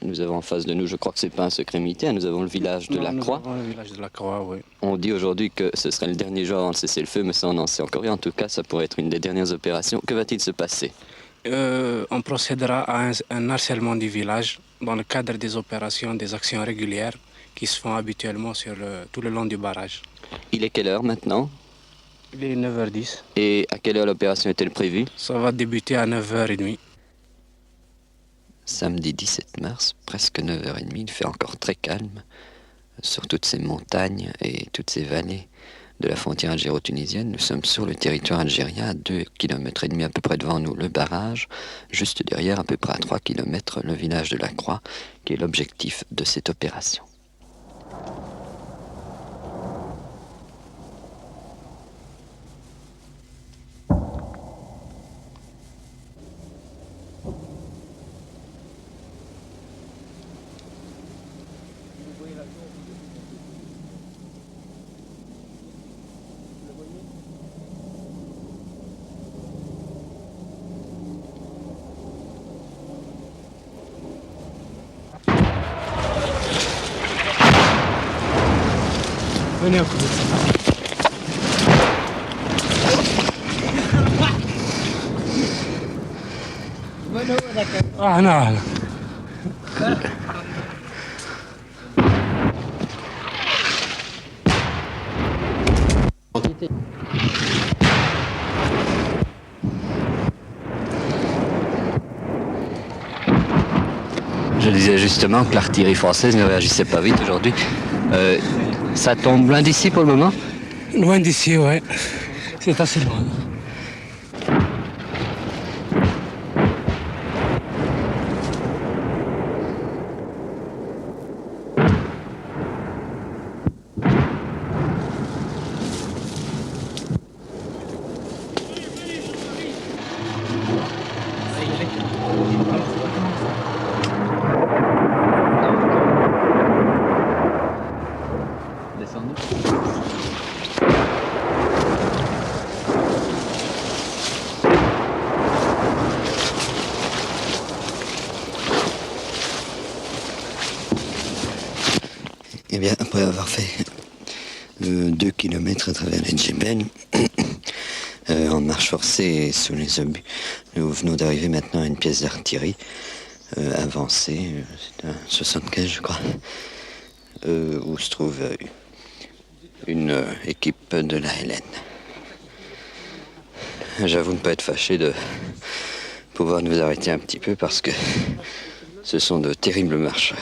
nous avons en face de nous, je crois que ce n'est pas un secret militaire, nous avons le village de la Croix. Nous avons le village de la Croix, oui. On dit aujourd'hui que ce serait le dernier jour avant de cesser le feu, mais ça on n'en sait encore rien. En tout cas, ça pourrait être une des dernières opérations. Que va-t-il se passer? On procédera à un harcèlement du village dans le cadre des opérations, des actions régulières qui se font habituellement sur tout le long du barrage. Il est quelle heure maintenant? Il est 9h10. Et à quelle heure l'opération est-elle prévue? Ça va débuter à 9h30. Samedi 17 mars, presque 9h30, il fait encore très calme sur toutes ces montagnes et toutes ces vallées de la frontière algéro-tunisienne. Nous sommes sur le territoire algérien, à 2,5 km à peu près devant nous le barrage, juste derrière, à peu près à 3 km, le village de la Croix, qui est l'objectif de cette opération. Venez à côté. Ah non. Je disais justement que l'artillerie française ne réagissait pas vite aujourd'hui. Ça tombe loin d'ici pour le moment? Loin d'ici, ouais. C'est assez loin. Eh bien, après avoir fait 2 km à travers les Djebel, en marche forcée et sous les obus, nous venons d'arriver maintenant à une pièce d'artillerie avancée, c'est un 75 je crois, où se trouve une équipe de la LN. J'avoue ne pas être fâché de pouvoir nous arrêter un petit peu parce que ce sont de terribles marcheurs.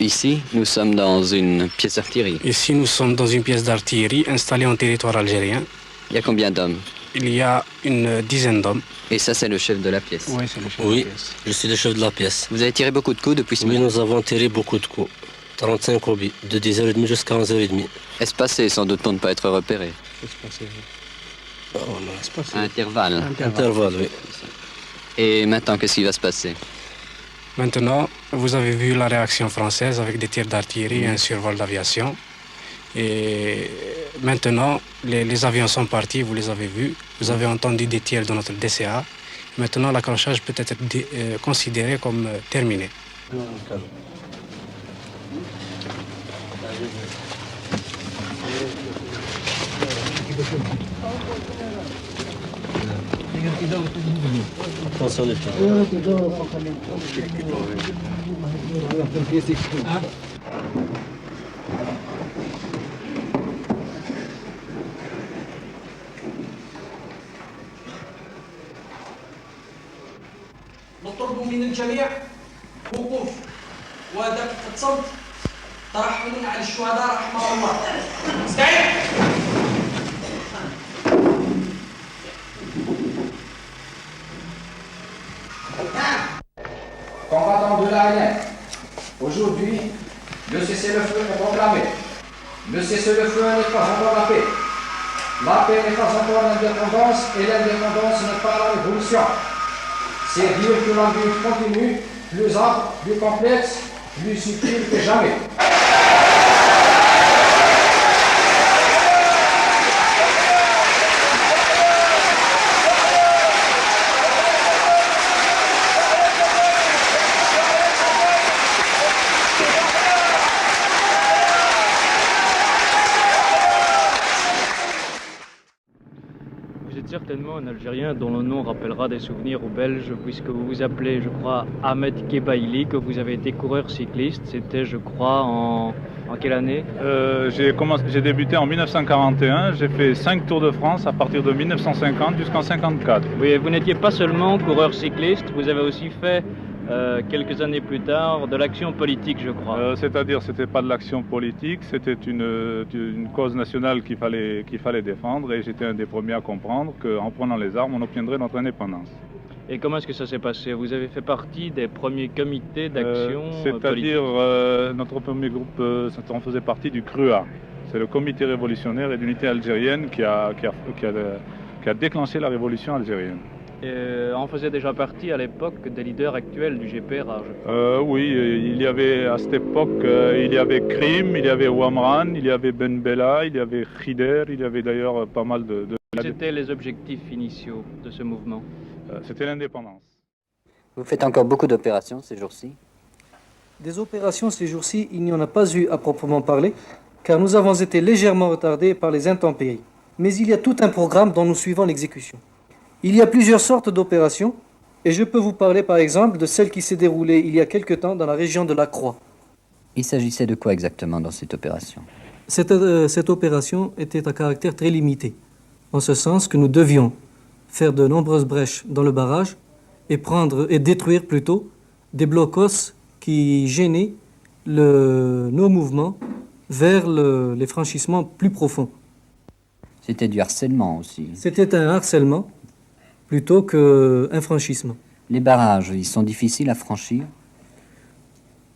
Ici, nous sommes dans une pièce d'artillerie. Ici, nous sommes dans une pièce d'artillerie installée en territoire algérien. Il y a combien d'hommes? Il y a une dizaine d'hommes. Et ça, c'est le chef de la pièce? Oui, c'est le chef Oui, de la pièce. je suis le chef de la pièce. Vous avez tiré beaucoup de coups depuis ce Oui, matin? nous avons tiré beaucoup de coups. 35 obus, de 10h30 jusqu'à 11h30. Espacé, sans doute pour ne pas être repéré. Oh, non, c'est pas À intervalle. Intervalle, oui. Et maintenant, qu'est-ce qui va se passer? Maintenant, vous avez vu la réaction française avec des tirs d'artillerie et un survol d'aviation. Et maintenant, les avions sont partis, vous les avez vus. Vous avez entendu des tirs de notre DCA. Maintenant, l'accrochage peut être considéré comme terminé. Attention les filles. نطلب من الجميع وقوف واداء الصمت ترحم على الشهداء رحمه الله. استعد. Combattants de l'ANF, aujourd'hui, le cessez-le-feu est proclamé. Le cessez-le-feu n'est pas encore la paix. La paix n'est pas encore l'indépendance et l'indépendance n'est pas la révolution. C'est dire que la lutte continue, plus ample, plus complexe, plus subtile que jamais. Vous êtes certainement un Algérien dont le nom rappellera des souvenirs aux Belges, puisque vous vous appelez, je crois, Ahmed Kebaili, que vous avez été coureur cycliste. C'était, je crois, en quelle année? J'ai débuté en 1941, j'ai fait 5 Tours de France à partir de 1950 jusqu'en 1954. Oui, vous n'étiez pas seulement coureur cycliste, vous avez aussi fait, quelques années plus tard, de l'action politique, je crois. C'est-à-dire, c'était pas de l'action politique, c'était une cause nationale qu'il fallait défendre, et j'étais un des premiers à comprendre qu'en prenant les armes, on obtiendrait notre indépendance. Et comment est-ce que ça s'est passé? Vous avez fait partie des premiers comités d'action politique? C'est-à-dire, notre premier groupe, on faisait partie du CRUA. C'est le Comité révolutionnaire et d'unité algérienne qui a déclenché la révolution algérienne. On faisait déjà partie à l'époque des leaders actuels du GPRA, je crois. Oui, il y avait à cette époque, il y avait Krim, il y avait Ouamran, il y avait Ben Bella, il y avait Khider, il y avait d'ailleurs pas mal de... Quels étaient les objectifs initiaux de ce mouvement? C'était l'indépendance. Vous faites encore beaucoup d'opérations ces jours-ci? Des opérations ces jours-ci, il n'y en a pas eu à proprement parler, car nous avons été légèrement retardés par les intempéries. Mais il y a tout un programme dont nous suivons l'exécution. Il y a plusieurs sortes d'opérations, et je peux vous parler par exemple de celle qui s'est déroulée il y a quelque temps dans la région de la Croix. Il s'agissait de quoi exactement dans cette opération? Cette opération était à caractère très limité, en ce sens que nous devions faire de nombreuses brèches dans le barrage et détruire plutôt des blocos qui gênaient nos mouvements vers les franchissements plus profonds. C'était du harcèlement aussi. C'était un harcèlement plutôt qu'un franchissement. Les barrages, ils sont difficiles à franchir?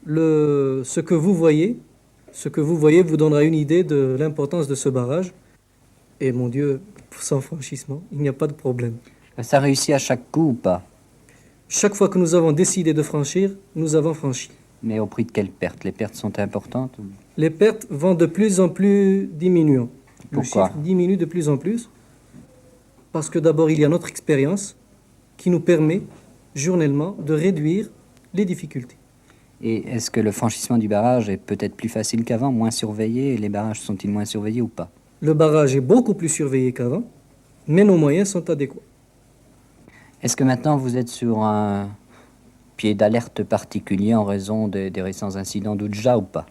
Ce que vous voyez vous donnera une idée de l'importance de ce barrage. Et mon Dieu, sans franchissement, il n'y a pas de problème. Ça réussit à chaque coup ou pas? Chaque fois que nous avons décidé de franchir, nous avons franchi. Mais au prix de quelles pertes? Les pertes sont importantes? Les pertes vont de plus en plus diminuant. Pourquoi? Le chiffre diminue de plus en plus parce que d'abord il y a notre expérience qui nous permet journellement de réduire les difficultés. Et est-ce que le franchissement du barrage est peut-être plus facile qu'avant, moins surveillé? Et les barrages sont-ils moins surveillés ou pas? Le barrage est beaucoup plus surveillé qu'avant, mais nos moyens sont adéquats. Est-ce que maintenant vous êtes sur un pied d'alerte particulier en raison des récents incidents d'Oudja ou pas?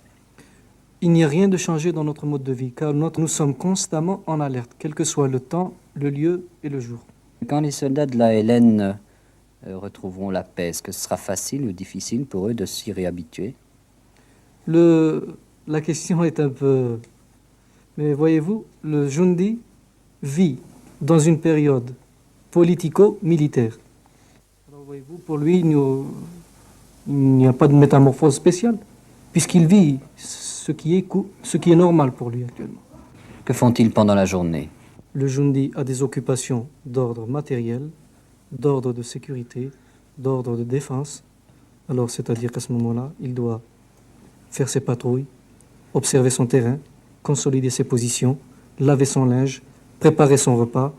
Il n'y a rien de changé dans notre mode de vie, car nous sommes constamment en alerte, quel que soit le temps, le lieu et le jour. Quand les soldats de la LN retrouveront la paix, est-ce que ce sera facile ou difficile pour eux de s'y réhabituer? La question est un peu... Mais voyez-vous, le Jundi vit dans une période politico-militaire. Alors voyez-vous, pour lui, il n'y a pas de métamorphose spéciale, puisqu'il vit ce qui est normal pour lui actuellement. Que font-ils pendant la journée? Le Jundi a des occupations d'ordre matériel, d'ordre de sécurité, d'ordre de défense. Alors, c'est-à-dire qu'à ce moment-là, il doit faire ses patrouilles, observer son terrain, consolider ses positions, laver son linge, préparer son repas,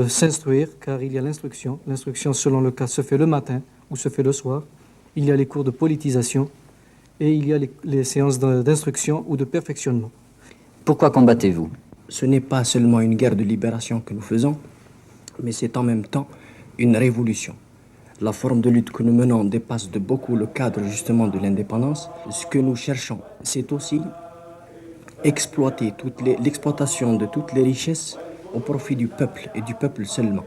s'instruire, car il y a l'instruction. L'instruction, selon le cas, se fait le matin ou se fait le soir. Il y a les cours de politisation et il y a les séances d'instruction ou de perfectionnement. Pourquoi combattez-vous? Ce n'est pas seulement une guerre de libération que nous faisons, mais c'est en même temps une révolution. La forme de lutte que nous menons dépasse de beaucoup le cadre justement de l'indépendance. Ce que nous cherchons, c'est aussi exploiter l'exploitation de toutes les richesses au profit du peuple et du peuple seulement.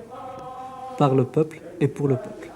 Par le peuple et pour le peuple.